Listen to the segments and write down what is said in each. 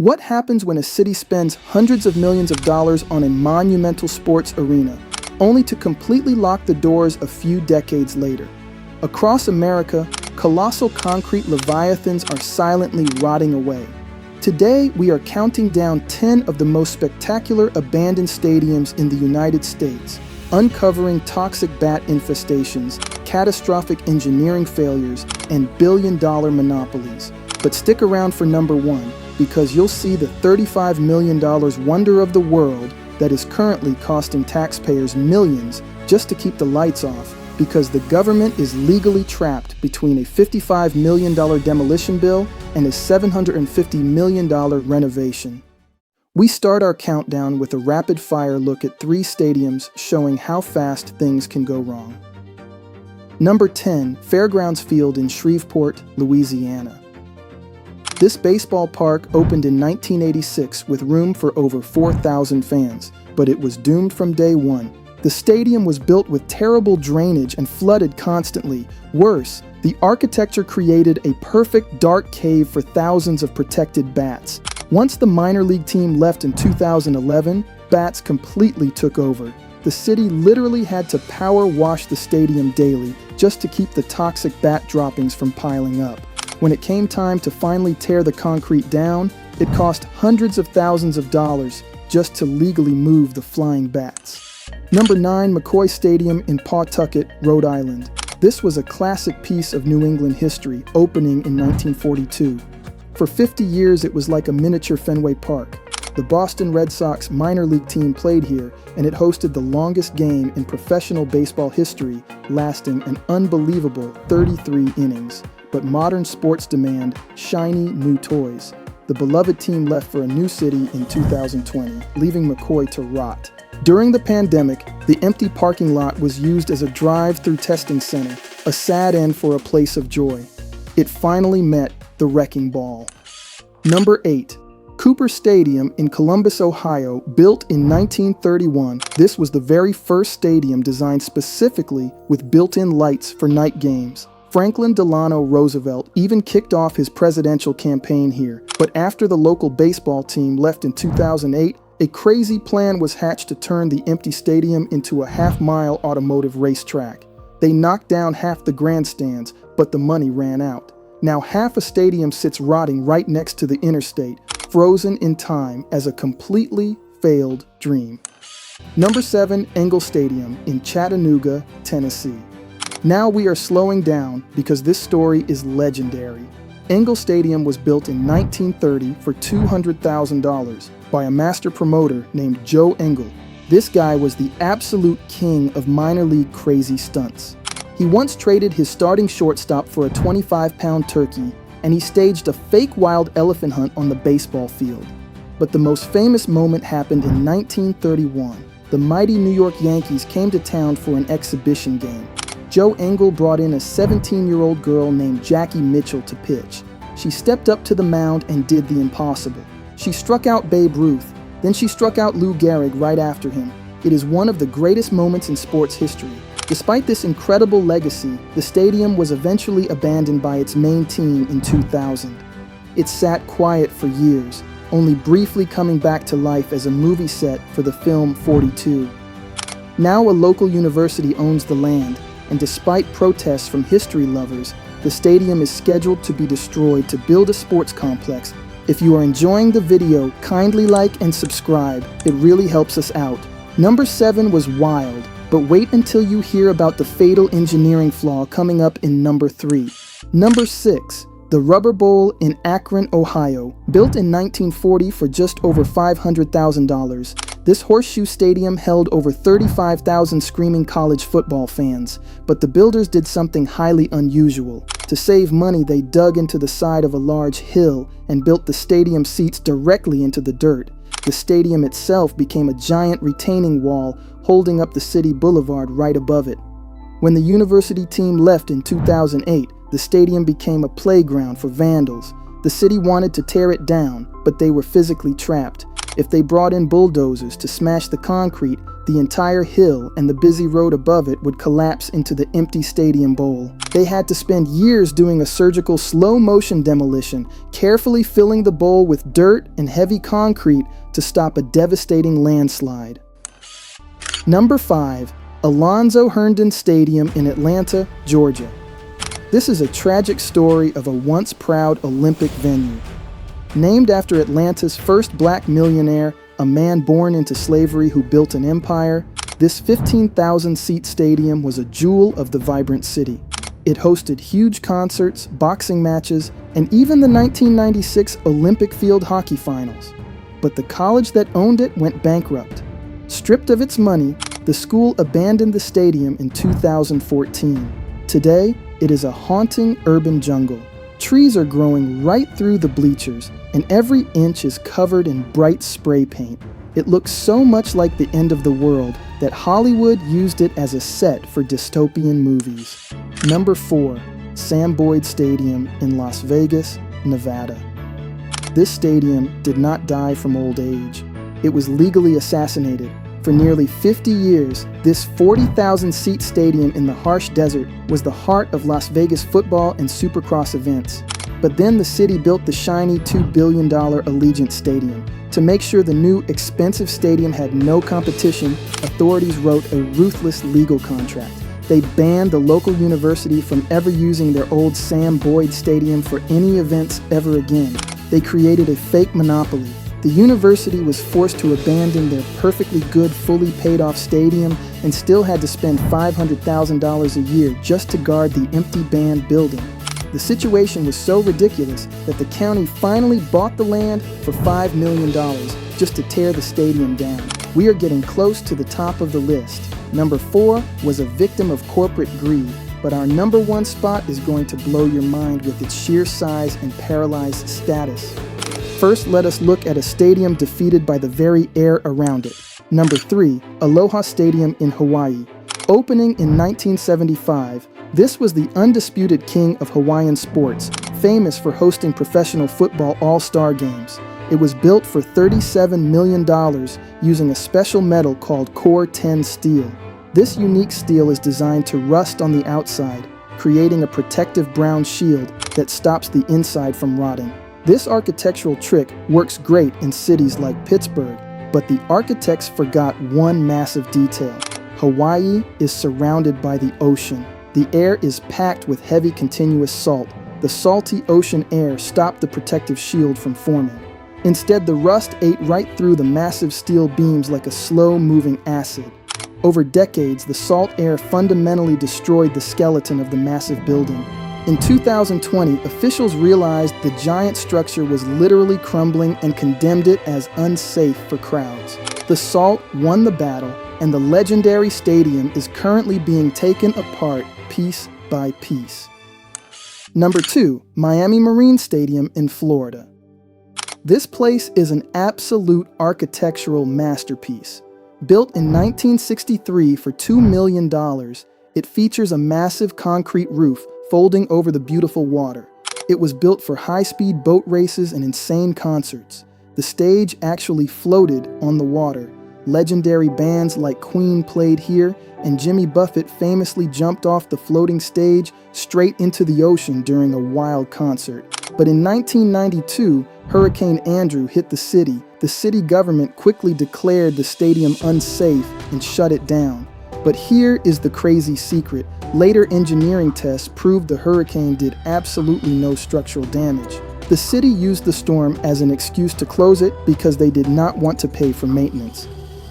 What happens when a city spends hundreds of millions of dollars on a monumental sports arena, only to completely lock the doors a few decades later? Across America, colossal concrete leviathans are silently rotting away. Today, we are counting down 10 of the most spectacular abandoned stadiums in the United States, uncovering toxic bat infestations, catastrophic engineering failures, and billion-dollar monopolies. But stick around for number one, because you'll see the $35 million wonder of the world that is currently costing taxpayers millions just to keep the lights off, because the government is legally trapped between a $55 million demolition bill and a $750 million renovation. We start our countdown with a rapid-fire look at 3 stadiums showing how fast things can go wrong. Number 10, Fairgrounds Field in Shreveport, Louisiana. This baseball park opened in 1986 with room for over 4,000 fans, but it was doomed from day one. The stadium was built with terrible drainage and flooded constantly. Worse, the architecture created a perfect dark cave for thousands of protected bats. Once the minor league team left in 2011, bats completely took over. The city literally had to power wash the stadium daily just to keep the toxic bat droppings from piling up. When it came time to finally tear the concrete down, it cost hundreds of thousands of dollars just to legally move the flying bats. Number 9, McCoy Stadium in Pawtucket, Rhode Island. This was a classic piece of New England history, opening in 1942. For 50 years, it was like a miniature Fenway Park. The Boston Red Sox minor league team played here, and it hosted the longest game in professional baseball history, lasting an unbelievable 33 innings. But modern sports demand shiny new toys. The beloved team left for a new city in 2020, leaving McCoy to rot. During the pandemic, the empty parking lot was used as a drive-through testing center, a sad end for a place of joy. It finally met the wrecking ball. Number 8. Cooper Stadium in Columbus, Ohio, built in 1931. This was the very first stadium designed specifically with built-in lights for night games. Franklin Delano Roosevelt even kicked off his presidential campaign here, but after the local baseball team left in 2008, a crazy plan was hatched to turn the empty stadium into a half-mile automotive racetrack. They knocked down half the grandstands, but the money ran out. Now half a stadium sits rotting right next to the interstate, frozen in time as a completely failed dream. Number 7, Engel Stadium in Chattanooga, Tennessee. Now we are slowing down because this story is legendary. Engel Stadium was built in 1930 for $200,000 by a master promoter named Joe Engel. This guy was the absolute king of minor league crazy stunts. He once traded his starting shortstop for a 25-pound turkey, and he staged a fake wild elephant hunt on the baseball field. But the most famous moment happened in 1931. The mighty New York Yankees came to town for an exhibition game. Joe Engel brought in a 17-year-old girl named Jackie Mitchell to pitch. She stepped up to the mound and did the impossible. She struck out Babe Ruth, then she struck out Lou Gehrig right after him. It is one of the greatest moments in sports history. Despite this incredible legacy, the stadium was eventually abandoned by its main team in 2000. It sat quiet for years, only briefly coming back to life as a movie set for the film 42. Now a local university owns the land, and despite protests from history lovers, the stadium is scheduled to be destroyed to build a sports complex. If you are enjoying the video, kindly like and subscribe. It really helps us out. Number 7 was wild, but wait until you hear about the fatal engineering flaw coming up in number 3. Number 6. The Rubber Bowl in Akron, Ohio. Built in 1940 for just over $500,000, this horseshoe stadium held over 35,000 screaming college football fans. But the builders did something highly unusual. To save money, they dug into the side of a large hill and built the stadium seats directly into the dirt. The stadium itself became a giant retaining wall holding up the city boulevard right above it. When the university team left in 2008, the stadium became a playground for vandals. The city wanted to tear it down, but they were physically trapped. If they brought in bulldozers to smash the concrete, the entire hill and the busy road above it would collapse into the empty stadium bowl. They had to spend years doing a surgical slow-motion demolition, carefully filling the bowl with dirt and heavy concrete to stop a devastating landslide. Number 5. Alonzo Herndon Stadium in Atlanta, Georgia. This is a tragic story of a once proud Olympic venue. Named after Atlanta's first black millionaire, a man born into slavery who built an empire, this 15,000-seat stadium was a jewel of the vibrant city. It hosted huge concerts, boxing matches, and even the 1996 Olympic field hockey finals. But the college that owned it went bankrupt. Stripped of its money, the school abandoned the stadium in 2014. Today, it is a haunting urban jungle. Trees are growing right through the bleachers, and every inch is covered in bright spray paint. It looks so much like the end of the world that Hollywood used it as a set for dystopian movies. Number 4. Sam Boyd Stadium in Las Vegas, Nevada. This stadium did not die from old age. It was legally assassinated. For nearly 50 years, this 40,000-seat stadium in the harsh desert was the heart of Las Vegas football and Supercross events. But then the city built the shiny $2 billion Allegiant Stadium. To make sure the new, expensive stadium had no competition, authorities wrote a ruthless legal contract. They banned the local university from ever using their old Sam Boyd Stadium for any events ever again. They created a fake monopoly. The university was forced to abandon their perfectly good, fully paid-off stadium and still had to spend $500,000 a year just to guard the empty band building. The situation was so ridiculous that the county finally bought the land for $5 million just to tear the stadium down. We are getting close to the top of the list. Number 4 was a victim of corporate greed, but our number 1 spot is going to blow your mind with its sheer size and paralyzed status. First, let us look at a stadium defeated by the very air around it. Number 3, Aloha Stadium in Hawaii. Opening in 1975, this was the undisputed king of Hawaiian sports, famous for hosting professional football all-star games. It was built for $37 million using a special metal called Core 10 steel. This unique steel is designed to rust on the outside, creating a protective brown shield that stops the inside from rotting. This architectural trick works great in cities like Pittsburgh, but the architects forgot one massive detail. Hawaii is surrounded by the ocean. The air is packed with heavy continuous salt. The salty ocean air stopped the protective shield from forming. Instead, the rust ate right through the massive steel beams like a slow-moving acid. Over decades, the salt air fundamentally destroyed the skeleton of the massive building. In 2020, officials realized the giant structure was literally crumbling and condemned it as unsafe for crowds. The salt won the battle, and the legendary stadium is currently being taken apart piece by piece. Number 2, Miami Marine Stadium in Florida. This place is an absolute architectural masterpiece. Built in 1963 for $2 million, it features a massive concrete roof folding over the beautiful water. It was built for high-speed boat races and insane concerts. The stage actually floated on the water. Legendary bands like Queen played here, and Jimmy Buffett famously jumped off the floating stage straight into the ocean during a wild concert. But in 1992, Hurricane Andrew hit the city. The city government quickly declared the stadium unsafe and shut it down. But here is the crazy secret. Later engineering tests proved the hurricane did absolutely no structural damage. The city used the storm as an excuse to close it because they did not want to pay for maintenance.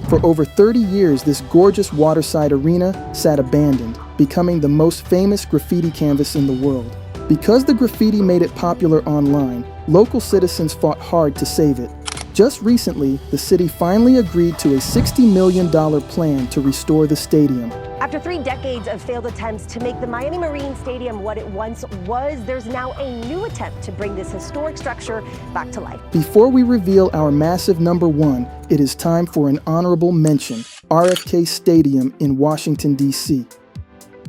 For over 30 years, this gorgeous waterside arena sat abandoned, becoming the most famous graffiti canvas in the world. Because the graffiti made it popular online, local citizens fought hard to save it. Just recently, the city finally agreed to a $60 million plan to restore the stadium. After 3 decades of failed attempts to make the Miami Marine Stadium what it once was, there's now a new attempt to bring this historic structure back to life. Before we reveal our massive number 1, it is time for an honorable mention, RFK Stadium in Washington, D.C.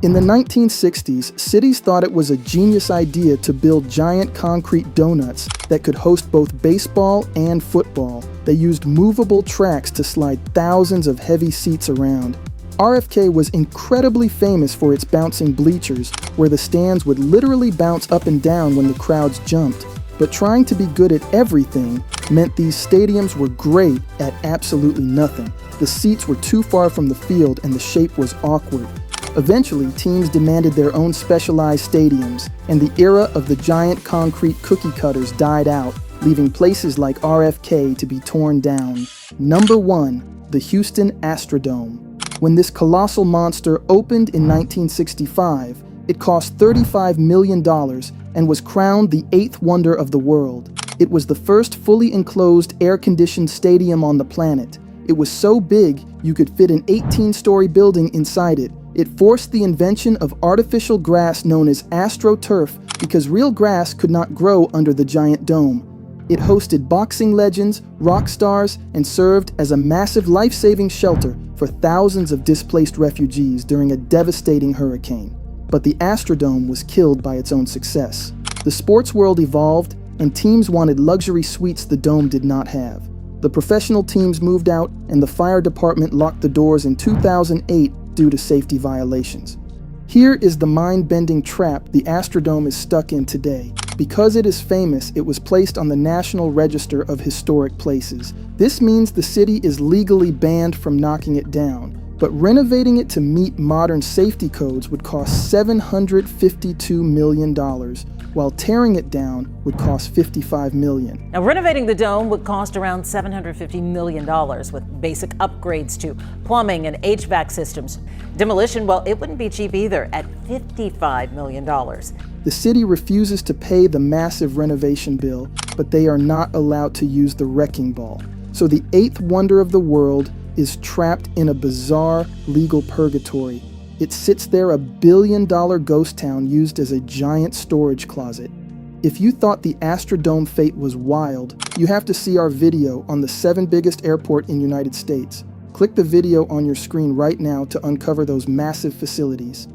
In the 1960s, cities thought it was a genius idea to build giant concrete donuts that could host both baseball and football. They used movable tracks to slide thousands of heavy seats around. RFK was incredibly famous for its bouncing bleachers, where the stands would literally bounce up and down when the crowds jumped. But trying to be good at everything meant these stadiums were great at absolutely nothing. The seats were too far from the field and the shape was awkward. Eventually, teams demanded their own specialized stadiums, and the era of the giant concrete cookie cutters died out, leaving places like RFK to be torn down. Number 1. The Houston Astrodome. When this colossal monster opened in 1965, it cost $35 million and was crowned the 8th wonder of the world. It was the first fully enclosed, air-conditioned stadium on the planet. It was so big, you could fit an 18-story building inside it. It forced the invention of artificial grass known as AstroTurf because real grass could not grow under the giant dome. It hosted boxing legends, rock stars, and served as a massive life-saving shelter for thousands of displaced refugees during a devastating hurricane. But the Astrodome was killed by its own success. The sports world evolved, and teams wanted luxury suites the dome did not have. The professional teams moved out, and the fire department locked the doors in 2008 due to safety violations. Here is the mind-bending trap the Astrodome is stuck in today. Because it is famous, it was placed on the National Register of Historic Places. This means the city is legally banned from knocking it down, but renovating it to meet modern safety codes would cost $752 million, while tearing it down would cost $55 million. Now, renovating the dome would cost around $750 million with basic upgrades to plumbing and HVAC systems. Demolition, well, it wouldn't be cheap either at $55 million. The city refuses to pay the massive renovation bill, but they are not allowed to use the wrecking ball. So the 8th wonder of the world is trapped in a bizarre legal purgatory. It sits there, a billion-dollar ghost town used as a giant storage closet. If you thought the Astrodome fate was wild, you have to see our video on the 7th biggest airport in the United States. Click the video on your screen right now to uncover those massive facilities.